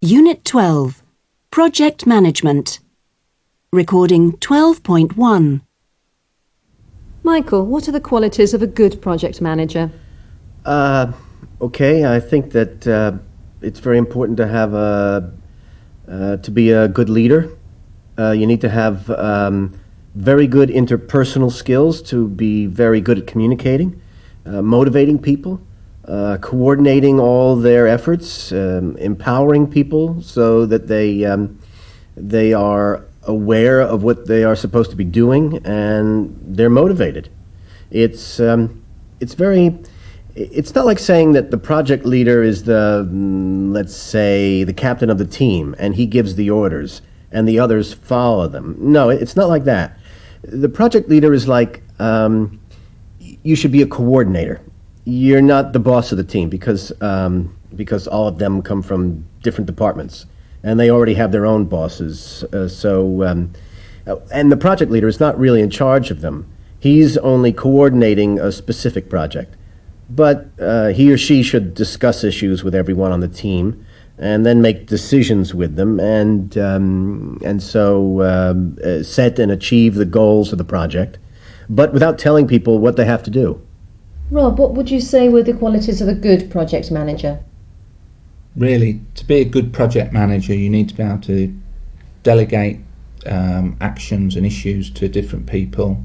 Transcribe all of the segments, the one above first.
Unit 12, Project Management. Recording 12.1. Michael, what are the qualities of a good project manager? Okay, I think that it's very important to have to be a good leader. You need to have very good interpersonal skills to be very good at communicating, motivating people, coordinating all their efforts, empowering people so that they are aware of what they are supposed to be doing and they're motivated. It's not like saying that the project leader is let's say, the captain of the team and he gives the orders and the others follow them. No, it's not like that. The project leader is like, you should be a coordinator. You're not the boss of the team because all of them come from different departments and they already have their own bosses. And the project leader is not really in charge of them. He's only coordinating a specific project. But he or she should discuss issues with everyone on the team and then make decisions with them and so set and achieve the goals of the project, but without telling people what they have to do. Rob, what would you say were the qualities of a good project manager? Really, to be a good project manager, you need to be able to delegate actions and issues to different people.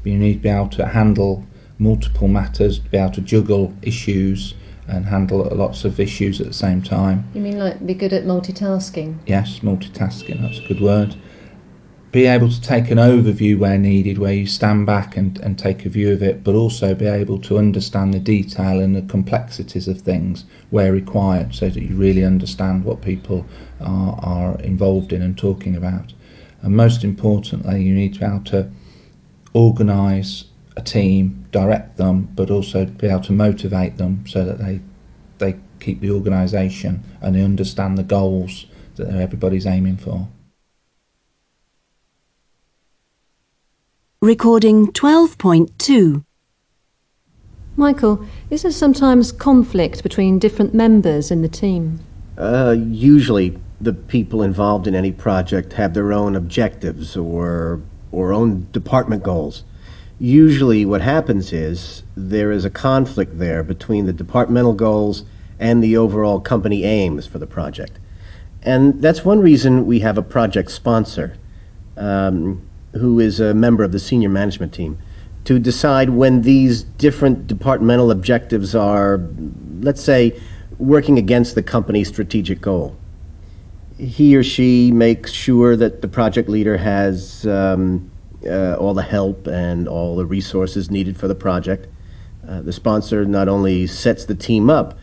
You need to be able to handle multiple matters, to be able to juggle issues and handle lots of issues at the same time. You mean like be good at multitasking? Yes, multitasking, that's a good word. Be able to take an overview where needed, where you stand back and take a view of it, but also be able to understand the detail and the complexities of things where required, so that you really understand what people are involved in and talking about. And most importantly, you need to be able to organise a team, direct them, but also be able to motivate them so that they keep the organisation and they understand the goals that everybody's aiming for. Recording 12.2. Michael, is there sometimes conflict between different members in the team? Usually the people involved in any project have their own objectives or own department goals. Usually what happens is there is a conflict there between the departmental goals and the overall company aims for the project. And that's one reason we have a project sponsor who is a member of the senior management team to decide when these different departmental objectives are, let's say, working against the company's strategic goal. He or she makes sure that the project leader has all the help and all the resources needed for the project. The sponsor not only sets the team up,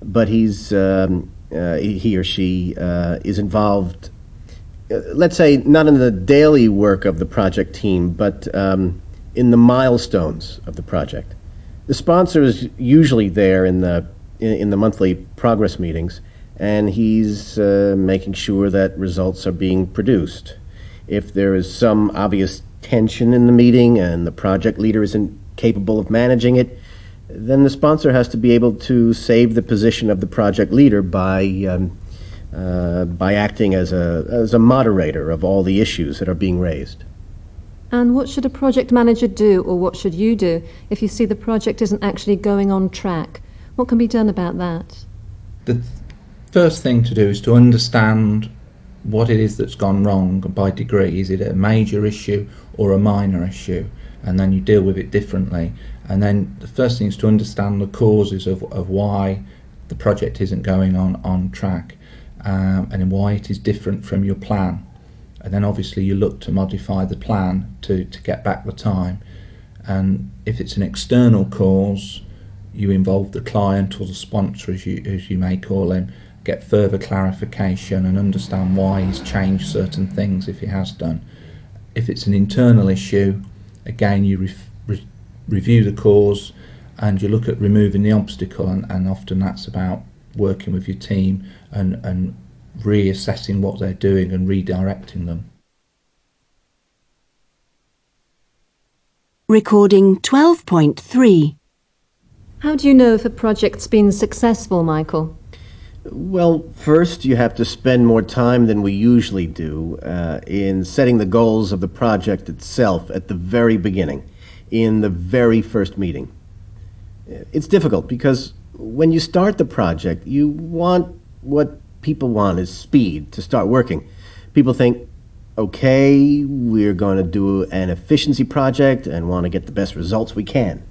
but he or she is involved, let's say, not in the daily work of the project team, but in the milestones of the project. The sponsor is usually there in the monthly progress meetings, and he's making sure that results are being produced. If there is some obvious tension in the meeting and the project leader isn't capable of managing it, then the sponsor has to be able to save the position of the project leader by acting as a moderator of all the issues that are being raised. And what should a project manager do, or what should you do, if you see the project isn't actually going on track? What can be done about that? The first thing to do is to understand what it is that's gone wrong by degree. Is it a major issue or a minor issue? And then you deal with it differently. And then the first thing is to understand the causes of why the project isn't going on track, and why it is different from your plan. And then obviously you look to modify the plan to get back the time. And if it's an external cause, you involve the client or the sponsor, as you may call him, get further clarification and understand why he's changed certain things if he has done. If it's an internal issue, again you review the cause and you look at removing the obstacle, and often that's about working with your team and reassessing what they're doing and redirecting them. Recording 12.3. How do you know if a project's been successful, Michael? Well, first you have to spend more time than we usually do in setting the goals of the project itself at the very beginning, in the very first meeting. It's difficult because when you start the project, you want what people want is speed to start working. People think, okay, we're going to do an efficiency project and want to get the best results we can.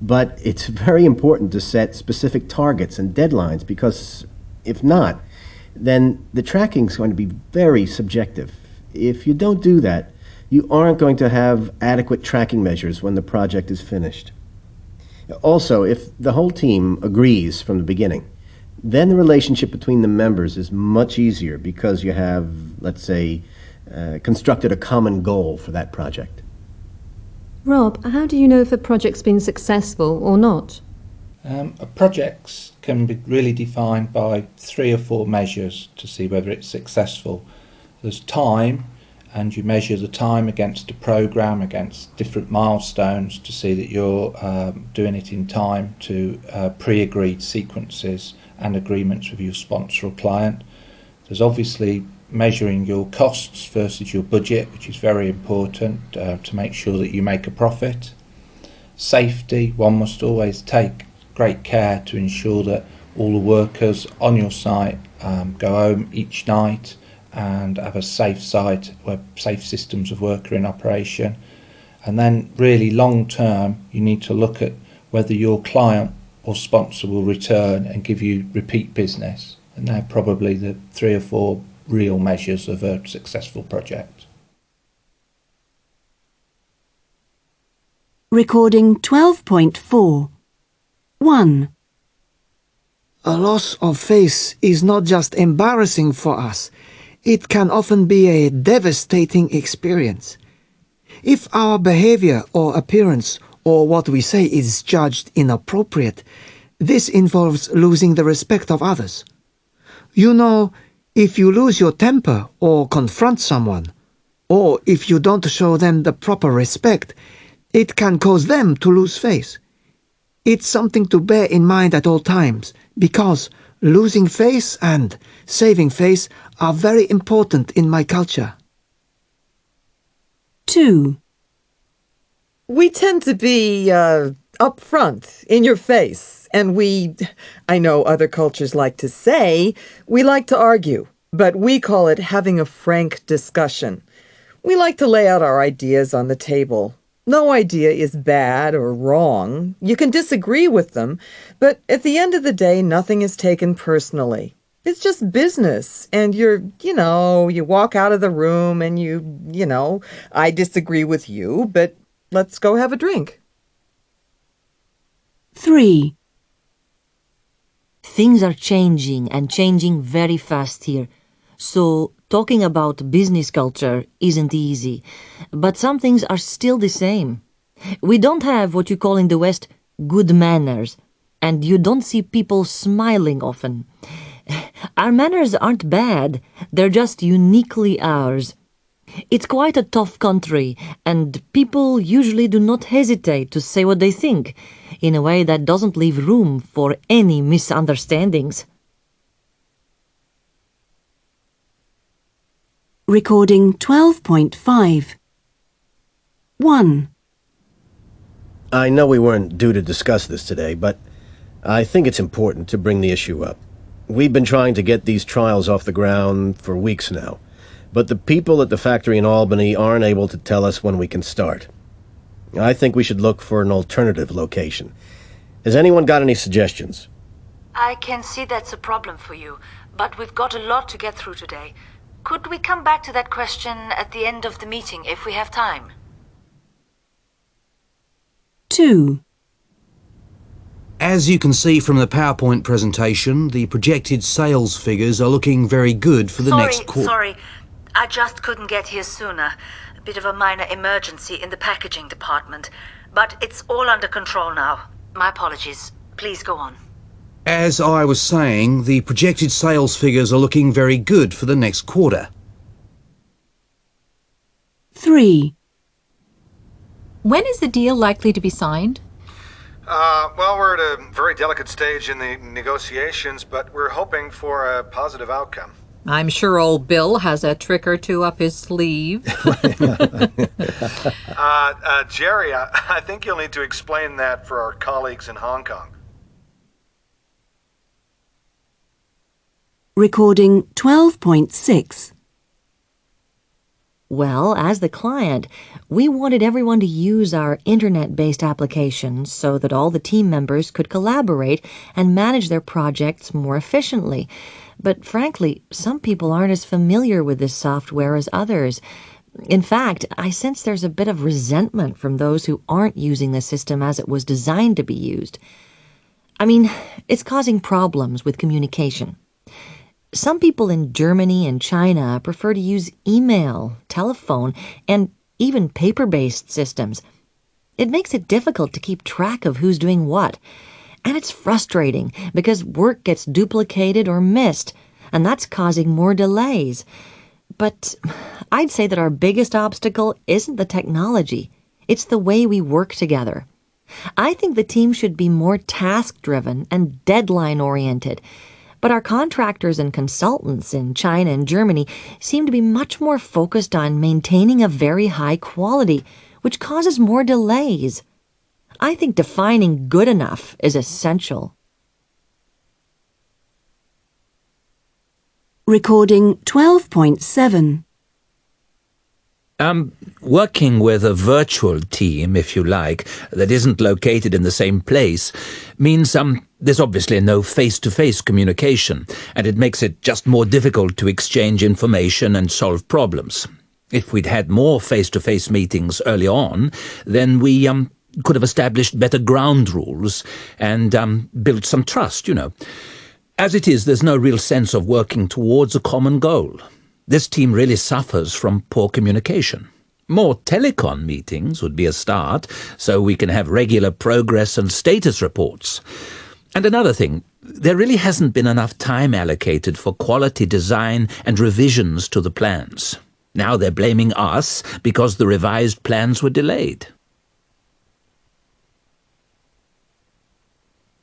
But it's very important to set specific targets and deadlines because if not, then the tracking is going to be very subjective. If you don't do that, you aren't going to have adequate tracking measures when the project is finished. Also, if the whole team agrees from the beginning, then the relationship between the members is much easier because you have, let's say, constructed a common goal for that project. Rob, how do you know if a project's been successful or not? Projects can be really defined by 3 or 4 measures to see whether it's successful. There's time, and you measure the time against a programme, against different milestones to see that you're doing it in time to pre-agreed sequences and agreements with your sponsor or client. There's obviously measuring your costs versus your budget, which is very important to make sure that you make a profit. Safety, one must always take great care to ensure that all the workers on your site go home each night and have a safe site where safe systems of work are in operation. And then really long term, you need to look at whether your client or sponsor will return and give you repeat business. And they're probably the 3 or 4 real measures of a successful project. Recording 12.4. 1. A loss of face is not just embarrassing for us, it can often be a devastating experience. If our behavior or appearance or what we say is judged inappropriate, this involves losing the respect of others. You know, if you lose your temper or confront someone, or if you don't show them the proper respect, it can cause them to lose face. It's something to bear in mind at all times, because losing face and saving face are very important in my culture. 2. We tend to be upfront, in your face, and I know other cultures like to say, we like to argue, but we call it having a frank discussion. We like to lay out our ideas on the table. No idea is bad or wrong. You can disagree with them, but at the end of the day, nothing is taken personally. It's just business, and you walk out of the room and I disagree with you, but let's go have a drink. 3. Things are changing and changing very fast here. So talking about business culture isn't easy. But some things are still the same. We don't have what you call in the West good manners. And you don't see people smiling often. Our manners aren't bad. They're just uniquely ours. It's quite a tough country, and people usually do not hesitate to say what they think, in a way that doesn't leave room for any misunderstandings. Recording 12.5. 1. I know we weren't due to discuss this today, but I think it's important to bring the issue up. We've been trying to get these trials off the ground for weeks now, but the people at the factory in Albany aren't able to tell us when we can start. I think we should look for an alternative location. Has anyone got any suggestions? I can see that's a problem for you, but we've got a lot to get through today. Could we come back to that question at the end of the meeting if we have time? 2. As you can see from the PowerPoint presentation, the projected sales figures are looking very good for the next quarter. Sorry, I just couldn't get here sooner. A bit of a minor emergency in the packaging department. But it's all under control now. My apologies. Please go on. As I was saying, the projected sales figures are looking very good for the next quarter. 3. When is the deal likely to be signed? Well, we're at a very delicate stage in the negotiations, but we're hoping for a positive outcome. I'm sure old Bill has a trick or two up his sleeve. Jerry, I think you'll need to explain that for our colleagues in Hong Kong. Recording 12.6. Well, as the client, we wanted everyone to use our internet-based applications so that all the team members could collaborate and manage their projects more efficiently. But frankly, some people aren't as familiar with this software as others. In fact, I sense there's a bit of resentment from those who aren't using the system as it was designed to be used. I mean, it's causing problems with communication. Some people in Germany and China prefer to use email, telephone, and even paper-based systems. It makes it difficult to keep track of who's doing what. And it's frustrating because work gets duplicated or missed, and that's causing more delays. But I'd say that our biggest obstacle isn't the technology. It's the way we work together. I think the team should be more task-driven and deadline-oriented. But our contractors and consultants in China and Germany seem to be much more focused on maintaining a very high quality, which causes more delays. I think defining good enough is essential. Recording 12.7. Working with a virtual team, if you like, that isn't located in the same place, means there's obviously no face-to-face communication, and it makes it just more difficult to exchange information and solve problems. If we'd had more face-to-face meetings early on, then we could have established better ground rules and built some trust, you know. As it is, there's no real sense of working towards a common goal. This team really suffers from poor communication. More telecom meetings would be a start, so we can have regular progress and status reports. And another thing, there really hasn't been enough time allocated for quality design and revisions to the plans. Now they're blaming us because the revised plans were delayed.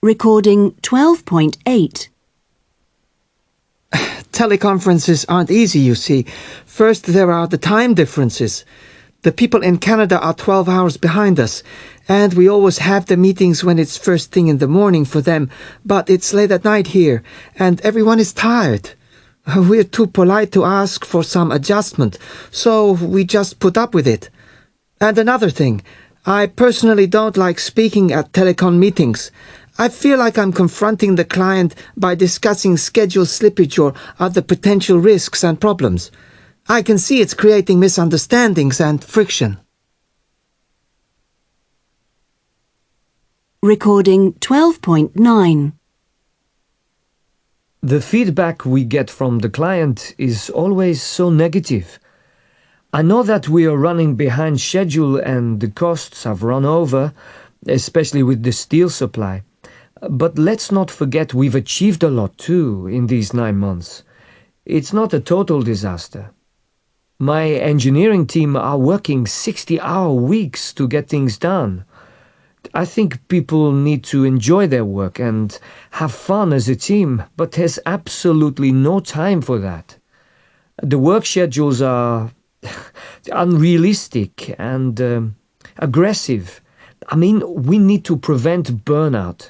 Recording 12.8. Teleconferences aren't easy, you see. First, there are the time differences. The people in Canada are 12 hours behind us, and we always have the meetings when it's first thing in the morning for them, but it's late at night here, and everyone is tired. We're too polite to ask for some adjustment, so we just put up with it. And another thing, I personally don't like speaking at telecom meetings. I feel like I'm confronting the client by discussing schedule slippage or other potential risks and problems. I can see it's creating misunderstandings and friction. Recording 12.9. The feedback we get from the client is always so negative. I know that we are running behind schedule and the costs have run over, especially with the steel supply. But let's not forget we've achieved a lot too in these 9 months. It's not a total disaster. My engineering team are working 60-hour weeks to get things done. I think people need to enjoy their work and have fun as a team, but there's absolutely no time for that. The work schedules are unrealistic and aggressive. I mean, we need to prevent burnout.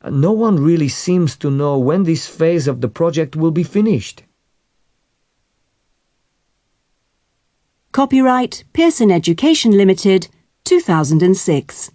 No one really seems to know when this phase of the project will be finished. Copyright Pearson Education Limited, 2006.